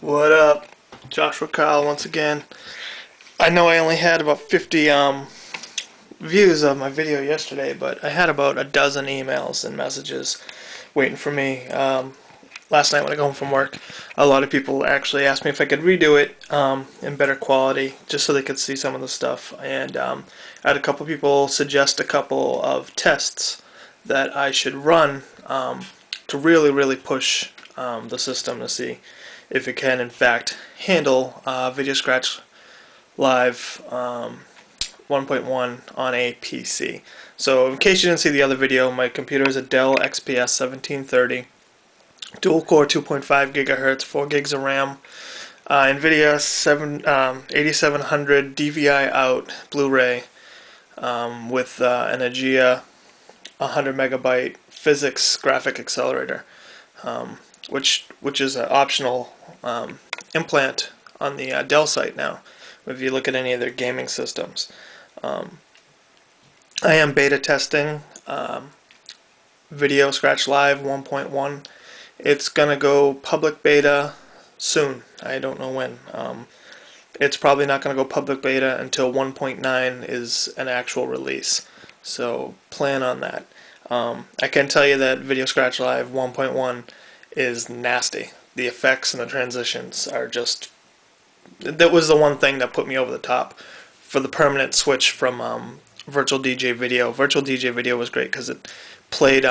What up? Joshua Kyle once again. I know I only had about 50 views of my video yesterday, but I had about a dozen emails and messages waiting for me. Last night when I got home from work, a lot of people actually asked me if I could redo it in better quality, just so they could see some of the stuff. And I had a couple people suggest a couple of tests that I should run to really push the system to see if it can in fact handle Video Scratch Live 1.1 on a PC. So in case you didn't see the other video, my computer is a Dell XPS 1730, dual core 2.5 gigahertz, 4 gigs of RAM, NVIDIA 8700 DVI out Blu-ray with an AGEA 100 megabyte physics graphic accelerator, which is an optional implant on the Dell site now. If you look at any of their gaming systems, I am beta testing Video Scratch Live 1.1. It's gonna go public beta soon. I don't know when. It's probably not gonna go public beta until 1.9 is an actual release. So plan on that. I can tell you that Video Scratch Live 1.1 is nasty. The effects and the transitions are just... That was the one thing that put me over the top for the permanent switch from Virtual DJ Video. Virtual DJ Video was great because it played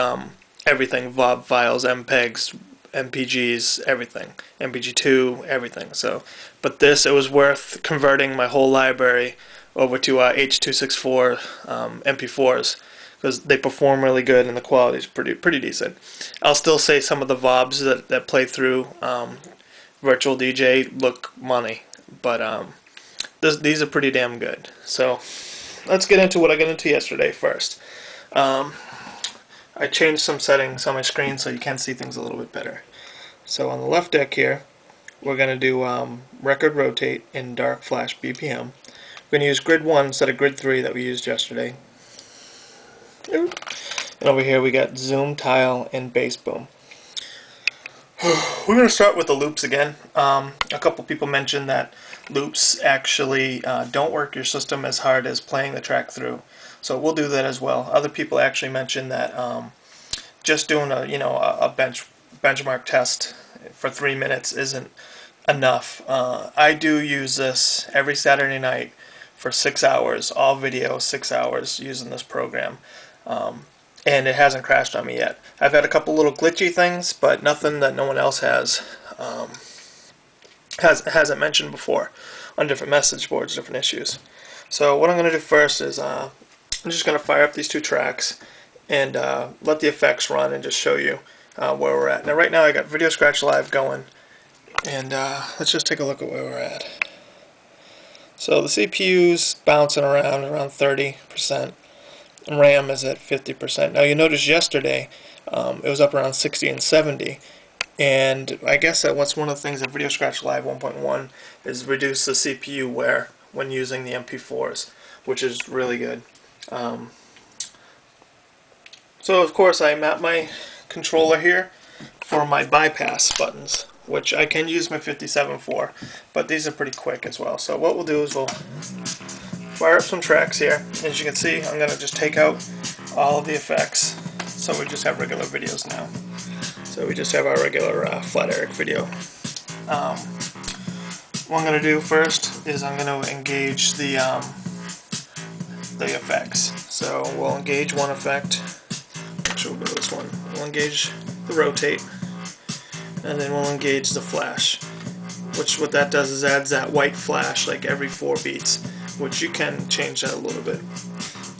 everything, VOB files, MPEGs, MPGs, everything, MPG2, everything. So, but this, it was worth converting my whole library over to H.264 MP4s, because they perform really good and the quality is pretty decent. I'll still say some of the VOBs that play through Virtual DJ look money, but these are pretty damn good. So let's get into what I got into yesterday first. I changed some settings on my screen so you can see things a little bit better. So on the left deck here, we're going to do record rotate in dark flash BPM. We're going to use grid 1 instead of grid 3 that we used yesterday. And over here we got zoom, tile, and bass boom. We're going to start with the loops again. A couple people mentioned that loops actually don't work your system as hard as playing the track through. So we'll do that as well. Other people actually mentioned that just doing a benchmark test for 3 minutes isn't enough. I do use this every Saturday night for 6 hours, all video, 6 hours using this program. And it hasn't crashed on me yet. I've had a couple little glitchy things, but nothing that no one else hasn't mentioned before on different message boards, different issues. So what I'm going to do first is I'm just going to fire up these two tracks and let the effects run and just show you where we're at. Now right now I got Video Scratch Live going, and let's just take a look at where we're at. So the CPU's bouncing around 30%. RAM is at 50%. Now you notice yesterday it was up around 60 and 70, and I guess that what's one of the things that Video Scratch Live 1.1 is reduce the CPU wear when using the MP4s, which is really good. So of course I map my controller here for my bypass buttons, which I can use my 57 for, but these are pretty quick as well. So what we'll do is we'll fire up some tracks here. As you can see, I'm going to just take out all of the effects, so we just have regular videos now. So we just have our regular Flat Eric video. What I'm going to do first is I'm going to engage the effects. So we'll engage one effect. Actually, we'll go to this one. We'll engage the rotate, and then we'll engage the flash. Which what that does is adds that white flash like every 4 beats, which you can change that a little bit.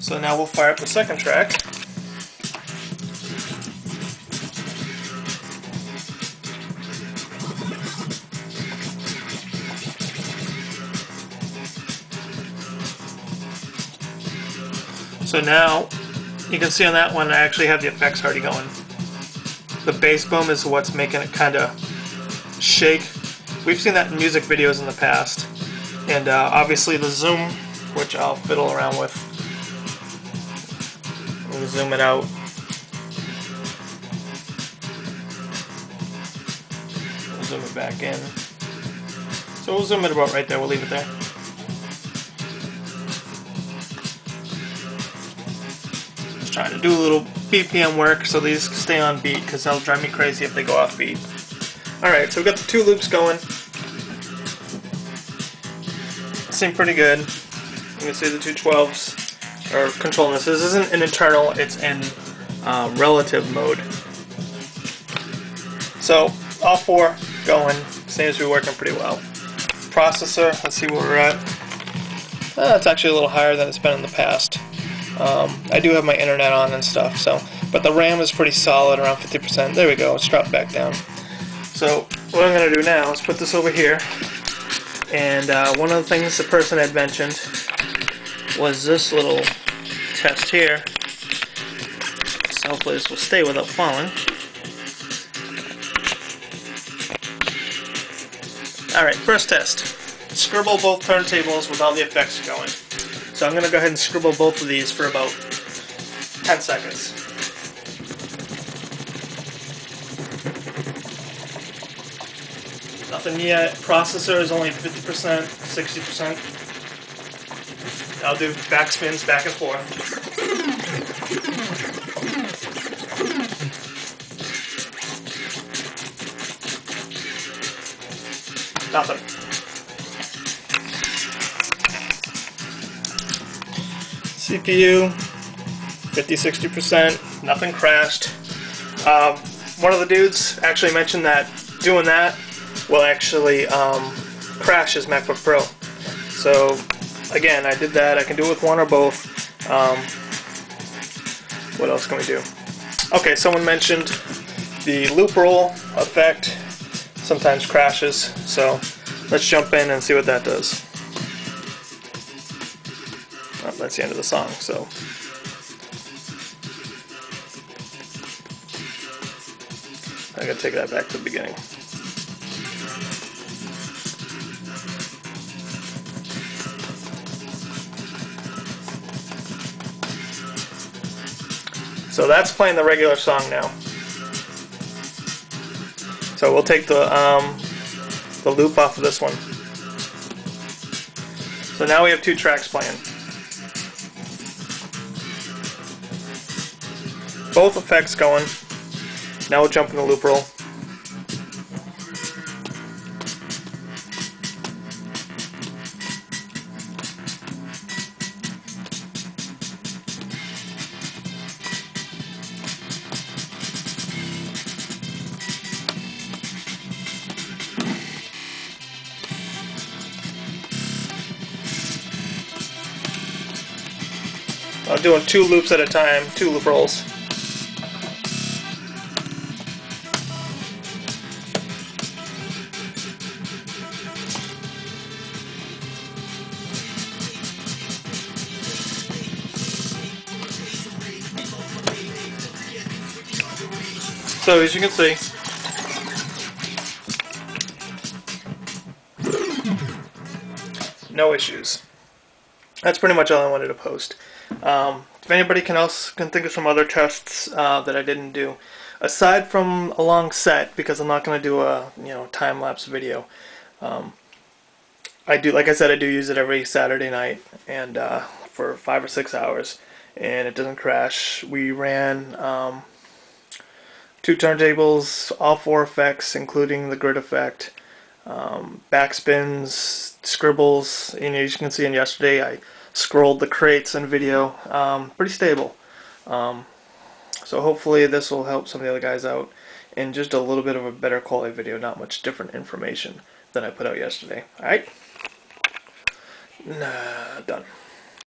So now we'll fire up the second track. So now you can see on that one I actually have the effects already going. The bass boom is what's making it kind of shake. We've seen that in music videos in the past. And obviously the zoom, which I'll fiddle around with. We'll zoom it out. We'll zoom it back in. So we'll zoom it about right there, we'll leave it there. Just trying to do a little BPM work so these stay on beat, because that'll drive me crazy if they go off beat. Alright, so we've got the 2 loops going. Seem pretty good. You can see the 2 12s are controlling this. This isn't an internal, it's in relative mode. So all 4 going, seems to be working pretty well. Processor, let's see where we're at. It's actually a little higher than it's been in the past. I do have my internet on and stuff, so, but the RAM is pretty solid, around 50%. There we go, it's dropped back down. So what I'm going to do now is put this over here, and one of the things the person had mentioned was this little test here. So hopefully this will stay without falling. Alright, first test. Scribble both turntables with all the effects going. So I'm going to go ahead and scribble both of these for about 10 seconds. Nothing yet. Processor is only 50%, 60%. I'll do backspins back and forth. Nothing. CPU, 50-60%, nothing crashed. One of the dudes actually mentioned that doing that will actually crash his MacBook Pro. So again, I did that. I can do it with one or both. What else can we do? Okay, someone mentioned the loop roll effect sometimes crashes, so let's jump in and see what that does. Oh, that's the end of the song, so I gotta take that back to the beginning. So that's playing the regular song now. So we'll take the loop off of this one. So now we have 2 tracks playing. Both effects going. Now we'll jump in the loop roll. I'm doing 2 loops at a time, 2 loop rolls. So as you can see, no issues. That's pretty much all I wanted to post. If anybody else can think of some other tests that I didn't do, aside from a long set, because I'm not going to do a time-lapse video. I do, like I said, I do use it every Saturday night and for 5 or 6 hours, and it doesn't crash. We ran 2 turntables, all 4 effects, including the grid effect, backspins, scribbles. As you can see in yesterday, I scrolled the crates and video. Pretty stable. So hopefully this will help some of the other guys out in just a little bit of a better quality video, not much different information than I put out yesterday. Alright? Done.